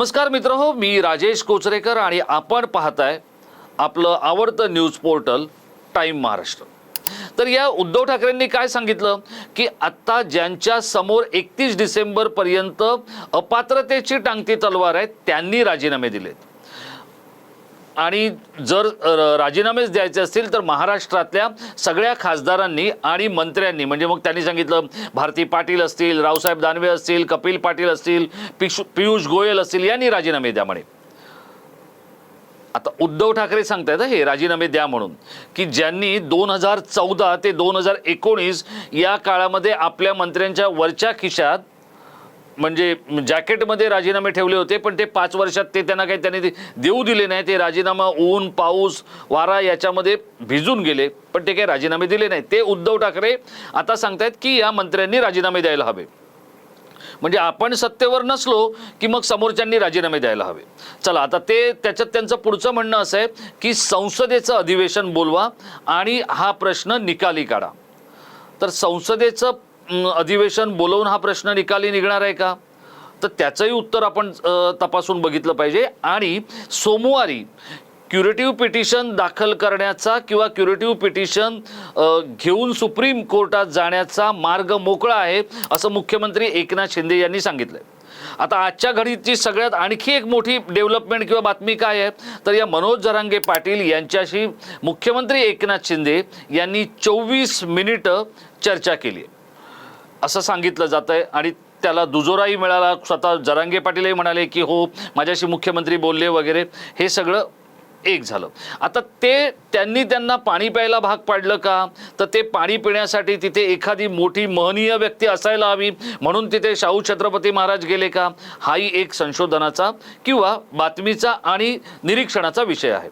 नमस्कार मित्रहो, मी राजेश कोचरेकर आणि आपण पाहताय आपलं आवडतं न्यूज पोर्टल टाइम महाराष्ट्र। तर या उद्धव ठाकरेंनी काय सांगितलं की आता ज्यांच्या समोर 31 डिसेंबर पर्यंत अपात्रतेची टांगती तलवार आहे त्यांनी राजीनामे दिलेत आणि जर राजीनामेच द्यायचे असतील तर महाराष्ट्रातल्या सगळ्या खासदारांनी आणि मंत्र्यांनी, म्हणजे मग त्यांनी सांगितलं भारती पाटील असतील, रावसाहेब दानवे असतील, कपिल पाटील असतील, पियुष गोयल असतील, यांनी राजीनामे द्या म्हणे। आता उद्धव ठाकरे सांगतायत हे राजीनामे द्या म्हणून की ज्यांनी 2014 ते 2019 या काळामध्ये आपल्या मंत्र्यांच्या वरच्या खिशात म्हणजे जॅकेटमध्ये राजीनामे ठेवले होते, पण ते 5 वर्षात ते त्यांना काही त्यांनी देऊ दिले नाही। ते राजीनामा ऊन पाऊस वारा याच्यामध्ये भिजून गेले, पण ते काही राजीनामे दिले नाही। ते उद्धव ठाकरे आता सांगतायत की या मंत्र्यांनी राजीनामे द्यायला हवे, म्हणजे आपण सत्तेवर नसलो की मग समोरच्यांनी राजीनामे द्यायला हवे। चला आता ते त्याच्यात त्यांचं पुढचं म्हणणं असं आहे की संसदेचं अधिवेशन बोलवा आणि हा प्रश्न निकाली काढा। तर संसदेचं अधिवेशन बोलवून हा प्रश्न निकाली निघणार आहे का, तर त्याचंही उत्तर आपण तपासून बघितलं पाहिजे। आणि सोमवारी क्युरेटिव्ह पिटिशन दाखल करण्याचा किंवा क्युरेटिव्ह पिटिशन घेऊन सुप्रीम कोर्टात जाण्याचा मार्ग मोकळा आहे असं मुख्यमंत्री एकनाथ शिंदे यांनी सांगितलंय। आता आजच्या घडीची सगळ्यात आणखी एक मोठी डेव्हलपमेंट किंवा बातमी काय आहे, तर या मनोज जरांगे पाटील यांच्याशी मुख्यमंत्री एकनाथ शिंदे यांनी 24 मिनिटं चर्चा केली असं सांगितलं जातंय आणि त्याला दुजोराही मिळाला। स्वतः जरांगे पाटीलही म्हणाले की हो माझ्याशी मुख्यमंत्री बोलले वगैरे, हे सगळं एक झालं। आता त्यांना पाणी प्यायला भाग पाडलं का, तर ते पाणी पिण्यासाठी तिथे एखादी मोठी महनीय व्यक्ती असायला हवी म्हणून तिथे शाहू छत्रपती महाराज गेले का, हाही एक संशोधनाचा किंवा बातमीचा आणि निरीक्षणाचा विषय आहे।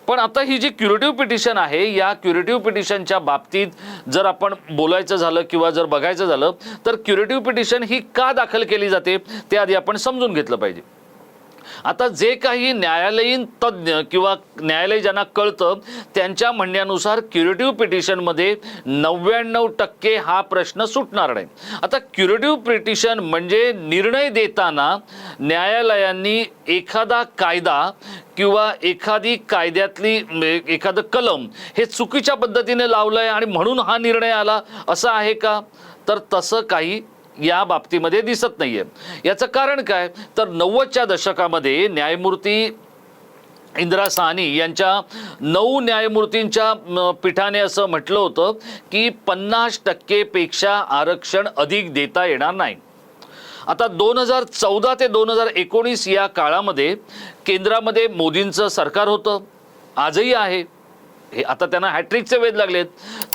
पण आता ही जी क्युरेटिव्ह पिटिशन आहे, या क्युरेटिव्ह पिटिशनच्या बाबतीत जर आपण बोलायचं झालं किंवा जर बघायचं झालं तर क्युरेटिव्ह पिटिशन ही का दाखल केली जाते ते आधी आपण समजून घेतलं पाहिजे। आता जे काही न्यायालयीन तज्ञ किंवा न्यायालय ज्यांना कळतं त्यांच्या म्हणण्यानुसार क्युरेटिव्ह पिटिशनमध्ये 99% हा प्रश्न सुटणार नाही। आता क्युरेटिव्ह पिटिशन म्हणजे निर्णय देताना न्यायालयांनी एखादा कायदा किंवा एखादी कायद्यातली एखादं कलम हे चुकीच्या पद्धतीने लावलंय आणि म्हणून हा निर्णय आला असं आहे का, तर तसं काही या बाबतीमध्ये दिसत नाहीये। याचं कारण काय, तर 90च्या दशकामध्ये न्यायमूर्ती इंदिरा साहनी यांच्या 9 न्यायमूर्तींच्या पीठाने असं म्हटलं होतं की 50% पेक्षा आरक्षण अधिक देता येणार नाही। आता 2014 ते 2019 या काळामध्ये केंद्रामध्ये मोदींचं सरकार होतं, आजही आहे, हे आता त्यांना हॅट्रिकचे वेध लागलेत।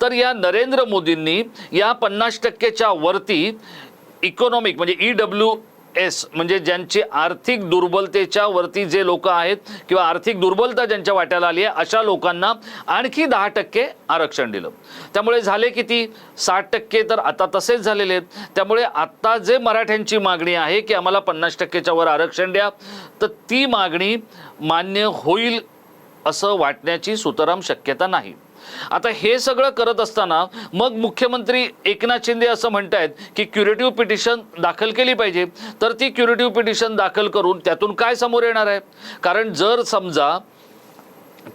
तर या नरेंद्र मोदींनी या 50%च्या वरती इकॉनॉमिक म्हणजे EWS म्हणजे ज्यांची आर्थिक दुर्बलतेच्या वरती जे लोक आहेत किंवा आर्थिक दुर्बलता ज्यांच्या वाट्याला आली आहे अशा लोकांना आणखी 10% आरक्षण दिलं। त्यामुळे झाले किती 60%, तर आता तसेच झालेले आहेत। त्यामुळे आता जे मराठ्यांची मागणी आहे की आम्हाला 50%च्या वर आरक्षण द्या, तर ती मागणी मान्य होईल असं वाटण्याची सुतराम शक्यता नाही। आता हे सगळं करत असताना मग मुख्यमंत्री एकनाथ शिंदे असं म्हणतायत की क्युरेटिव्ह पिटिशन दाखल केली पाहिजे। तर ती क्युरेटिव्ह पिटिशन दाखल करून त्यातून काय समोर येणार आहे, कारण जर समजा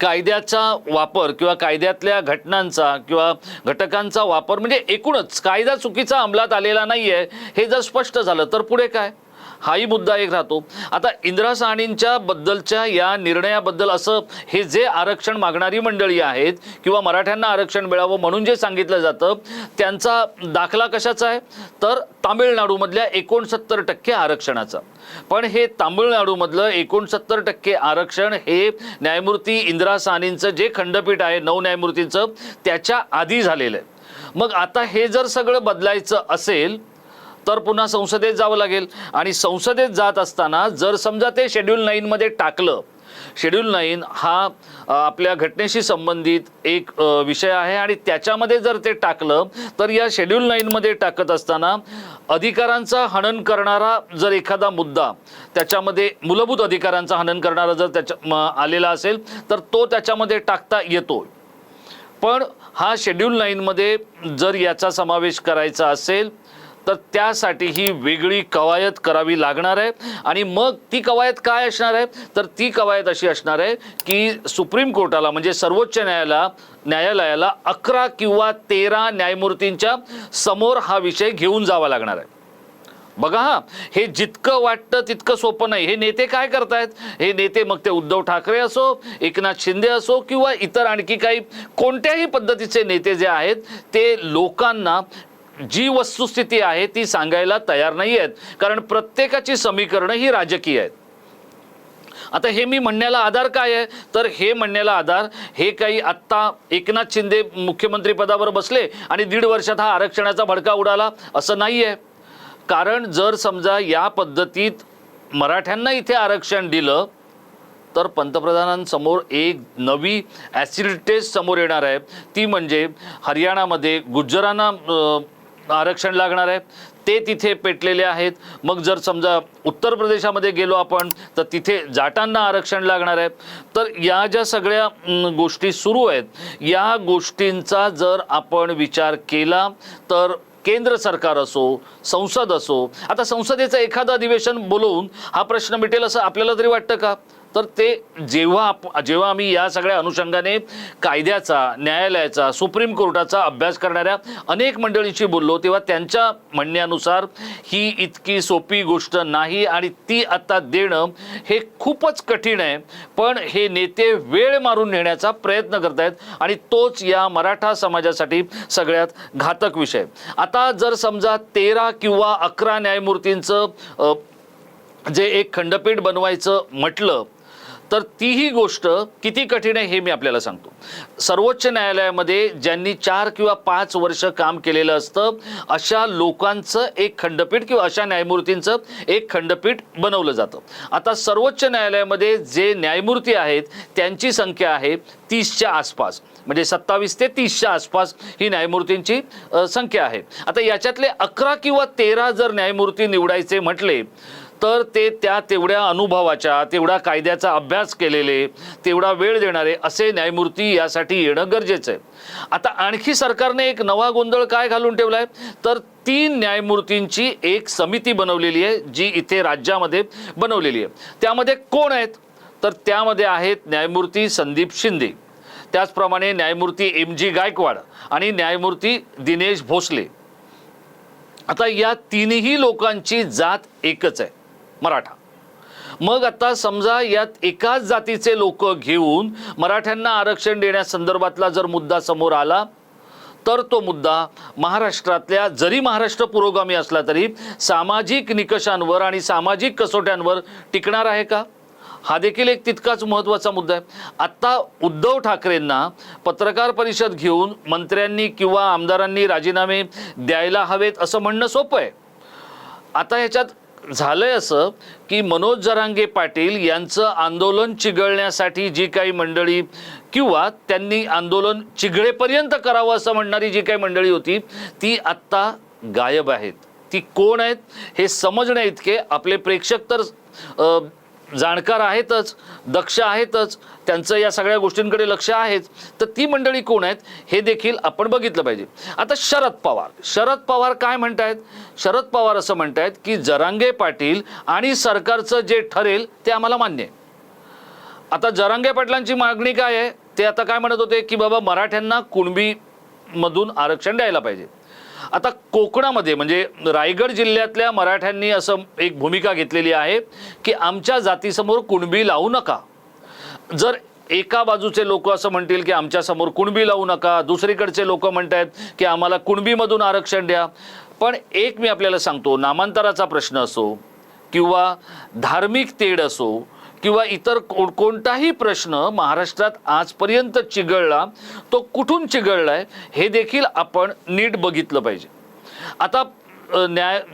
कायद्याचा वापर किंवा कायद्यातल्या घटनांचा किंवा घटकांचा वापर म्हणजे एकूणच कायदा चुकीचा अंमलात आलेला नाहीये हे जर स्पष्ट झालं तर पुढे काय, हाही मुद्दा एक राहतो। आता इंदिरा साहनींच्या बद्दलच्या या निर्णयाबद्दल असं हे जे आरक्षण मागणारी मंडळी आहेत किंवा मराठ्यांना आरक्षण मिळावं म्हणून जे सांगितलं जातं त्यांचा दाखला कशाचा आहे, तर तामिळनाडूमधल्या 69% आरक्षणाचा। पण हे तामिळनाडूमधलं 69% आरक्षण हे न्यायमूर्ती इंदिरा साहनींचं जे खंडपीठ आहे 9 न्यायमूर्तींचं त्याच्या आधी झालेलं आहे। मग आता हे जर सगळं बदलायचं असेल तर पुन्हा संसदेत जावं लागेल आणि संसदेत जात असताना जर समजा ते शेड्यूल 9 मध्ये टाकलं, शेड्यूल 9 हा आपल्या घटनेशी संबंधित एक विषय आहे आणि त्याच्यामध्ये जर ते टाकलं तर या शेड्यूल 9 मध्ये टाकत असताना अधिकारांचा हनन करणारा जर एखादा मुद्दा त्याच्यामध्ये मूलभूत अधिकारांचा हनन करणारा जर त्याच्या आलेला असेल तर तो त्याच्यामध्ये टाकता येतो। पण हा शेड्यूल 9 मध्ये जर याचा समावेश करायचा असेल तर त्यासाठी ही वेगळी कवायत करावी लागणार आहे. आणि मग ती कवायत काय असणार आहे, तर ती कवायत अशी असणार आहे की सुप्रीम कोर्टाला म्हणजे सर्वोच्च न्यायालयाला 11 किंवा 13 न्यायमूर्तींच्या समोर हा विषय घेऊन जावा लागणार आहे. बघा हा, हे जितकं वाटतं तितकं सोपं नाही. हे नेते काय करतायत, हे नेते मग ते उद्धव ठाकरे असो, एकनाथ शिंदे असो किंवा इतर आणखी काही कोणत्याही पद्धतीचे नेते जे आहेत, ते लोकांना जी वस्तुस्थिती आहे ती सांगायला तयार नाही आहेत. कारण प्रत्येकाची समीकरणं ही राजकीय आहेत. आता हे मी म्हणण्याला आधार काय आहे, तर हे म्हणण्याला आधार हे काही आत्ता एकनाथ शिंदे मुख्यमंत्री पदावर बसले आणि 1.5 वर्षात हा आरक्षणाचा भडका उडाला असं नाही आहे. कारण जर समजा या पद्धतीत मराठ्यांना इथे आरक्षण दिलं तर पंतप्रधानांसमोर एक नवी ॲसिड टेस्ट समोर येणार आहे. ती म्हणजे हरियाणामध्ये गुज्जरांना आरक्षण लागणार आहे, ते तिथे पेटलेले आहेत. मग जर समजा उत्तर प्रदेशामध्ये गेलो आपण तर तिथे जाटांना आरक्षण लागणार आहे. तर या ज्या सगळ्या गोष्टी सुरू आहेत, या गोष्टींचा जर आपण विचार केला तर केंद्र सरकार असो, संसद असो, आता संसदेचं एखादं अधिवेशन बोलवून हा प्रश्न मिटेल असं आपल्याला तरी वाटतं का? तर ते जेव्हा आम्ही या सगळ्या अनुषंगाने कायद्याचा, न्यायालयाचा, सुप्रीम कोर्टाचा अभ्यास करणाऱ्या अनेक मंडळींशी बोललो तेव्हा त्यांच्या म्हणण्यानुसार ही इतकी सोपी गोष्ट नाही आणि ती आता देणं हे खूपच कठीण आहे. पण हे नेते वेळ मारून नेण्याचा प्रयत्न करत आहेत आणि तोच या मराठा समाजासाठी सगळ्यात घातक विषय. आता जर समजा 13 किंवा 11 न्यायमूर्तींचं जे एक खंडपीठ बनवायचं म्हटलं तर तीही गोष्ट किती कठीण आहे हे मी आपल्याला सांगतो. सर्वोच्च न्यायालयामध्ये ज्यांनी 4 किंवा 5 वर्ष काम केलेलं असतं अशा लोकांचं एक खंडपीठ किंवा अशा न्यायमूर्तींचं एक खंडपीठ बनवलं जातं. आता सर्वोच्च न्यायालयामध्ये जे न्यायमूर्ती आहेत त्यांची संख्या आहे 30च्या आसपास, म्हणजे 27 ते 30च्या आसपास ही न्यायमूर्तींची संख्या आहे. आता याच्यातले 11 किंवा 13 जर न्यायमूर्ती निवडायचे म्हटले तर ते त्या तेवढ्या अनुभवाच्या, तेवढा कायद्याचा अभ्यास केलेले, तेवढा वेळ देणारे असे न्यायमूर्ती यासाठी येणं गरजेचं आहे. आता आणखी सरकारने एक नवा गोंधळ काय घालून ठेवला आहे, तर 3 न्यायमूर्तींची एक समिती बनवलेली आहे जी इथे राज्यामध्ये बनवलेली आहे. त्यामध्ये कोण आहेत, तर त्यामध्ये आहेत न्यायमूर्ती संदीप शिंदे, त्याचप्रमाणे न्यायमूर्ती MG गायकवाड आणि न्यायमूर्ती दिनेश भोसले. आता या तिन्ही लोकांची जात एकच आहे, मराठा. मग आता समजा यात एकाच जातीचे लोक घेऊन मराठ्यांना आरक्षण देण्यासंदर्भातला जर मुद्दा समोर आला तर तो मुद्दा महाराष्ट्रातल्या, जरी महाराष्ट्र पुरोगामी असला तरी सामाजिक निकषांवर आणि सामाजिक कसोट्यांवर टिकणार आहे का, हा देखील एक तितकाच महत्त्वाचा मुद्दा आहे. आत्ता उद्धव ठाकरेंना पत्रकार परिषद घेऊन मंत्र्यांनी किंवा आमदारांनी राजीनामे द्यायला हवेत असं म्हणणं सोपं आहे. आता ह्याच्यात झालंय असं की मनोज जरांगे पाटील यांचं आंदोलन चिघळण्यासाठी जी काही मंडळी किंवा त्यांनी आंदोलन चिघळेपर्यंत करावं असं म्हणणारी जी काही मंडळी होती ती आत्ता गायब आहेत. ती कोण आहेत हे समजण्या इतके आपले प्रेक्षक तर जाणकार आहेतच, दक्ष आहेतच, त्यांचं या सगळ्या गोष्टींकडे लक्ष आहेच. तर ती मंडळी कोण आहेत हे देखील आपण बघितलं पाहिजे. आता शरद पवार काय म्हणतायत, शरद पवार असं म्हणतायत की जरांगे पाटील आणि सरकारचं जे ठरेल ते आम्हाला मान्य आहे. आता जरांगे पाटलांची मागणी काय आहे, ते आता काय म्हणत होते की बाबा मराठ्यांना कुणबीमधून आरक्षण द्यायला पाहिजे. आता कोकणामध्ये म्हणजे रायगड जिल्ह्यातल्या मराठ्यांनी असं एक भूमिका घेतलेली आहे की आमच्या जातीसमोर कुणबी लावू नका. जर एका बाजूचे लोक असं म्हणतील की आमच्यासमोर कुणबी लावू नका, दुसरीकडचे लोक म्हणतात की आम्हाला कुणबीमधून आरक्षण द्या. पण एक मी आपल्याला सांगतो, नामांतराचा प्रश्न असो किंवा धार्मिक तेढ असो किंवा इतर कोणताही प्रश्न महाराष्ट्रात आजपर्यंत चिघळला तो कुठून चिघळलाय हे देखील आपण नीट बघितलं पाहिजे. आता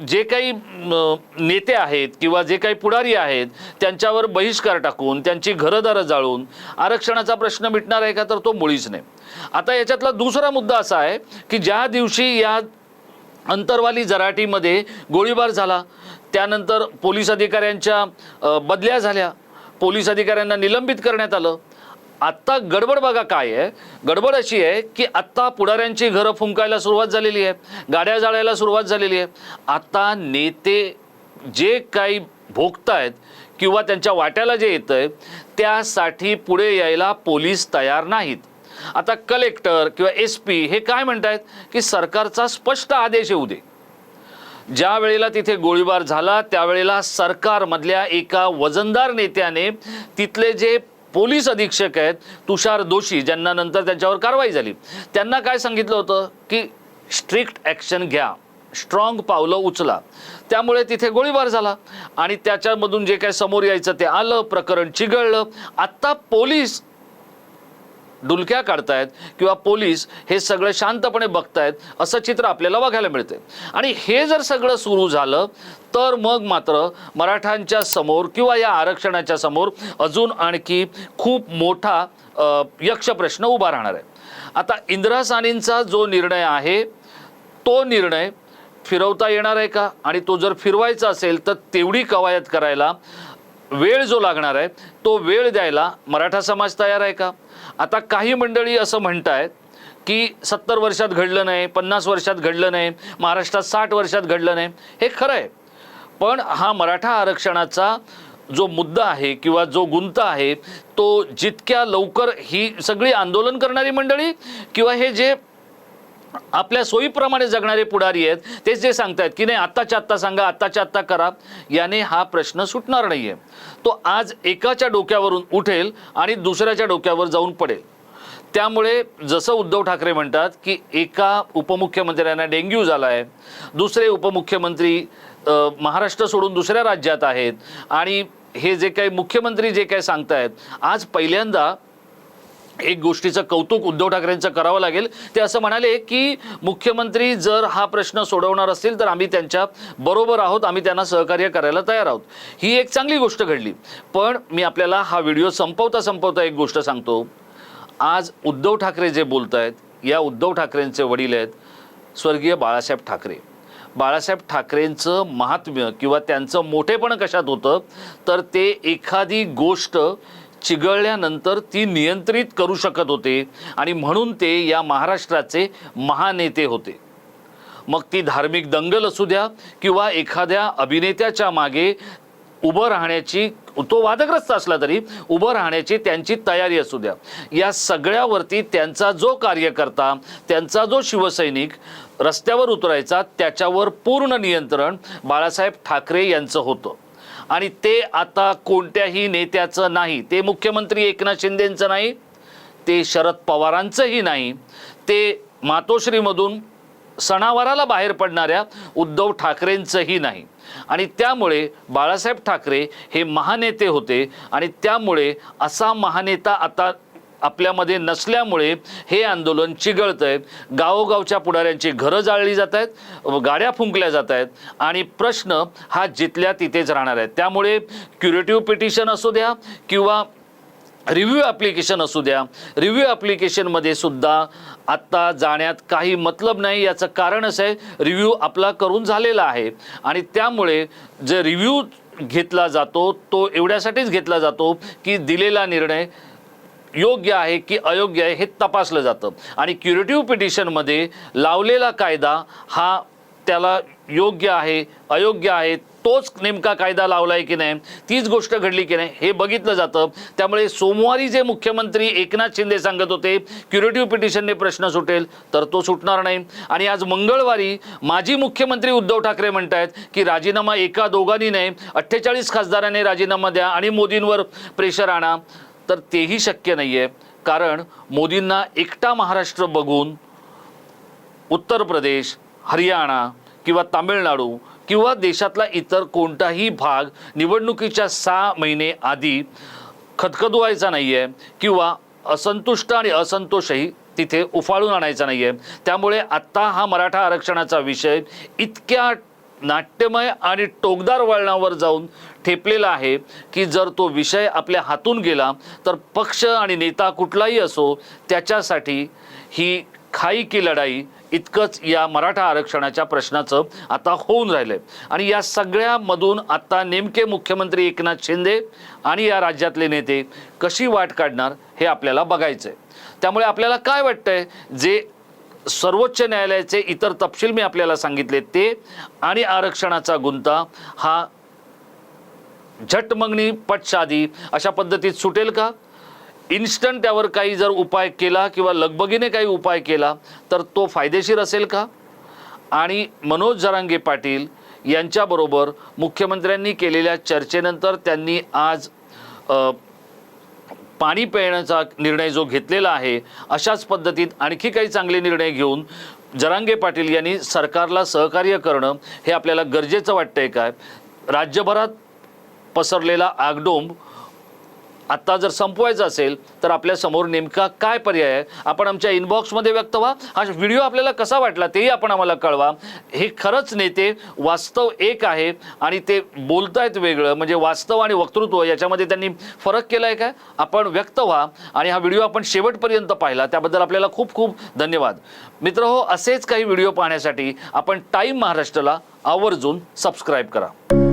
जे काही नेते आहेत किंवा जे काही पुढारी आहेत त्यांच्यावर बहिष्कार टाकून त्यांची घरदारं जाळून आरक्षणाचा प्रश्न मिटणार आहे का, तर तो मुळीच नाही. आता याच्यातला दुसरा मुद्दा असा आहे की ज्या दिवशी या अंतरवाली जराटीमध्ये गोळीबार झाला त्यानंतर पोलीस अधिकाऱ्यांच्या बदल्या झाल्या, पोलीस अधिकाऱ्यांना निलंबित करण्यात आलं. आत्ता गडबड बघा काय आहे, गडबड अशी आहे की आत्ता पुढाऱ्यांची घरं फुंकायला सुरुवात झालेली आहे, गाड्या जाळायला सुरुवात झालेली आहे. आता नेते जे काही भोगतायत किंवा त्यांच्या वाट्याला जे येतंय त्यासाठी पुढे यायला पोलीस तयार नाहीत. आता कलेक्टर किंवा SP हे काय म्हणतायत की सरकारचा स्पष्ट आदेश येऊ दे. ज्या वेळेला तिथे गोळीबार झाला त्यावेळेला सरकारमधल्या एका वजनदार नेत्याने तिथले जे पोलीस अधीक्षक आहेत तुषार दोशी, ज्यांना नंतर त्यांच्यावर कारवाई झाली, त्यांना काय सांगितलं होतं की स्ट्रिक्ट ॲक्शन घ्या, स्ट्रॉंग पावलं उचला. त्यामुळे तिथे गोळीबार झाला आणि त्याच्यामधून जे काय समोर यायचं ते आलं, प्रकरण चिघळलं. आत्ता पोलीस डुलक्या काढतायत किंवा पोलीस हे सगळं शांतपणे बघतायत असं चित्र आपल्याला बघायला मिळते. आणि हे जर सगळं सुरू झालं तर मग मात्र मराठ्यांच्या समोर किंवा या आरक्षणाच्या समोर अजून आणखी खूप मोठा यक्ष प्रश्न उभा राहणार आहे. आता इंदिरा सानींचा जो निर्णय आहे तो निर्णय फिरवता येणार आहे का, आणि तो जर फिरवायचा असेल तर तेवढी कवायत करायला वेळ जो लागणार आहे तो वेळ द्यायला मराठा समाज तयार आहे का. आता काही मंडळी असं म्हणतायत की 70 वर्षात घडलं नाही, 50 वर्षात घडलं नाही, महाराष्ट्रात 60 वर्षात घडलं नाही. हे खरं आहे, पण हा मराठा आरक्षणाचा जो मुद्दा आहे किंवा जो गुंता आहे तो जितक्या लवकर ही सगळी आंदोलन करणारी मंडळी किंवा हे जे आपल्या सोयीप्रमाणे जगणारे पुढारी आहेत तेच जे सांगतायत की नाही आत्ताच्या आत्ता सांगा, आत्ताच्या आत्ता करा, याने हा प्रश्न सुटणार नाही आहे. तो आज एकाच्या डोक्यावरून उठेल आणि दुसऱ्याच्या डोक्यावर जाऊन पडेल. त्यामुळे जसं उद्धव ठाकरे म्हणतात की एका उपमुख्यमंत्र्यांना डेंग्यू झाला आहे, दुसरे उपमुख्यमंत्री महाराष्ट्र सोडून दुसऱ्या राज्यात आहेत, आणि हे जे काही मुख्यमंत्री जे काही सांगतायत, आज पहिल्यांदा एक गोष्टीचं कौतुक उद्धव ठाकरेंचं करावं लागेल. ते असं म्हणाले की मुख्यमंत्री जर हा प्रश्न सोडवणार असतील तर आम्ही त्यांच्या बरोबर आहोत, आम्ही त्यांना सहकार्य करायला तयार आहोत. ही एक चांगली गोष्ट घडली. पण मी आपल्याला हा व्हिडिओ संपवता एक गोष्ट सांगतो. आज उद्धव ठाकरे जे बोलत आहेत, या उद्धव ठाकरेंचे वडील आहेत स्वर्गीय बाळासाहेब ठाकरे. बाळासाहेब ठाकरेंचं महात्म्य किंवा त्यांचं मोठेपण कशात होतं तर ते एखादी गोष्ट चिघळल्यानंतर ती नियंत्रित करू शकत होते आणि म्हणून ते या महाराष्ट्राचे महानेते होते. मग ती धार्मिक दंगल असू द्या किंवा एखाद्या अभिनेत्याच्या मागे उभं राहण्याची, तो वादग्रस्त असला तरी उभं राहण्याची त्यांची तयारी असू द्या, या सगळ्यावरती त्यांचा जो कार्यकर्ता, त्यांचा जो शिवसैनिक रस्त्यावर उतरायचा त्याच्यावर पूर्ण नियंत्रण बाळासाहेब ठाकरे यांचं होतं. आणि ते आता कोणत्याही नेत्याचं नाही, ते मुख्यमंत्री एकनाथ शिंदेंचं नाही, ते शरद पवारांचंही नाही, ते मातोश्रीमधून सणावाराला बाहेर पडणाऱ्या उद्धव ठाकरेंचंही नाही. आणि त्यामुळे बाळासाहेब ठाकरे हे महानेते होते आणि त्यामुळे असा महानेता आता आपल्यामध्ये नसल्यामुळे हे आंदोलन चिघळतंय. गावोगावच्या पुढाऱ्यांची घरं जाळली जात आहेत, गाड्या फुंकल्या जात आहेत आणि प्रश्न हा जिथल्या तिथेच राहणार आहे. त्यामुळे क्युरेटिव्ह पिटिशन असू द्या किंवा रिव्ह्यू ॲप्लिकेशन असू द्या, रिव्ह्यू ॲप्लिकेशनमध्ये सुद्धा आत्ता जाण्यात काही मतलब नाही. याचं कारण असं आहे रिव्ह्यू आपला करून झालेला आहे आणि त्यामुळे जे रिव्ह्यू घेतला जातो तो एवढ्यासाठीच घेतला जातो की दिलेला निर्णय योग्य आहे की अयोग्य आहे हे तपासलं जातं. आणि क्युरेटिव्ह पिटिशनमध्ये लावलेला कायदा हा त्याला योग्य आहे अयोग्य आहे, तोच नेमका कायदा लावला आहे की नाही, तीच गोष्ट घडली की नाही हे बघितलं जातं. त्यामुळे सोमवारी जे मुख्यमंत्री एकनाथ शिंदे सांगत होते क्युरेटिव्ह पिटिशनने प्रश्न सुटेल, तर तो सुटणार नाही. आणि आज मंगळवारी माजी मुख्यमंत्री उद्धव ठाकरे म्हणत आहेत की राजीनामा एका दोघांनी नाही 48 खासदारांनी राजीनामा द्या आणि मोदींवर प्रेशर आणा. तर तेही शक्य नाही आहे, कारण मोदींना एकटा महाराष्ट्र बघून उत्तर प्रदेश, हरियाणा किंवा तामिळनाडू किंवा देशातला इतर कोणताही भाग निवडणुकीच्या 6 महिने आधी खदखदवायचा नाही आहे किंवा असंतुष्ट आणि असंतोषही तिथे उफाळून आणायचा नाही आहे. त्यामुळे आत्ता हा मराठा आरक्षणाचा विषय इतक्या नाट्यमय आणि टोकदार वळणावर जाऊन ठेपलेला आहे की जर तो विषय आपल्या हातून गेला तर पक्ष आणि नेता कुठलाही असो त्याच्यासाठी ही खाई की लढाई इतकंच या मराठा आरक्षणाच्या प्रश्नाचं आता होऊन राहिलंय। आणि या सगळ्यामधून आता नेमके मुख्यमंत्री एकनाथ शिंदे आणि या राज्यातले नेते कशी वाट काढणार हे आपल्याला बघायचंय। त्यामुळे आपल्याला काय वाटतंय, जे सर्वोच्च न्यायालयाचे इतर तपशील मी आपल्याला सांगितले ते आणि आरक्षणाचा गुंता हा झट मंगनी पट शादी अशा पद्धतीत सुटेल का? इन्स्टंट त्यावर काही जर उपाय केला किंवा लगबगीने काही उपाय केला तर तो फायदेशीर असेल का? आणि मनोज जरांगे पाटील यांच्याबरोबर मुख्यमंत्र्यांनी केलेल्या चर्चेनंतर त्यांनी आज पाणी पिण्याचा निर्णय जो घेतलेला आहे, अशाच पद्धतीत आणखी काही चांगले निर्णय घेऊन जरांगे पाटील यांनी सरकारला सहकार्य करणं हे आपल्याला गरजेचं वाटतंय काय? राज्यभरात पसरलेला आगडोंब आता जर संपवायचा असेल तर आपल्या समोर नेमका काय पर्याय आहे? आपण आमच्या इनबॉक्समध्ये व्यक्त व्हा। हा व्हिडिओ आपल्याला कसा वाटला तेही आपण आम्हाला कळवा। हे खरंच नेते वास्तव एक आहे आणि ते बोलतायत वेगळं, म्हणजे वास्तव आणि वक्तृत्व याच्यामध्ये त्यांनी फरक केला आहे काय? आपण व्यक्त व्हा आणि हा व्हिडिओ आपण शेवटपर्यंत पाहिला त्याबद्दल आपल्याला खूप खूप धन्यवाद। मित्रहो, असेच काही व्हिडिओ पाहण्यासाठी आपण टाइम महाराष्ट्राला आवर्जून सबस्क्राईब करा।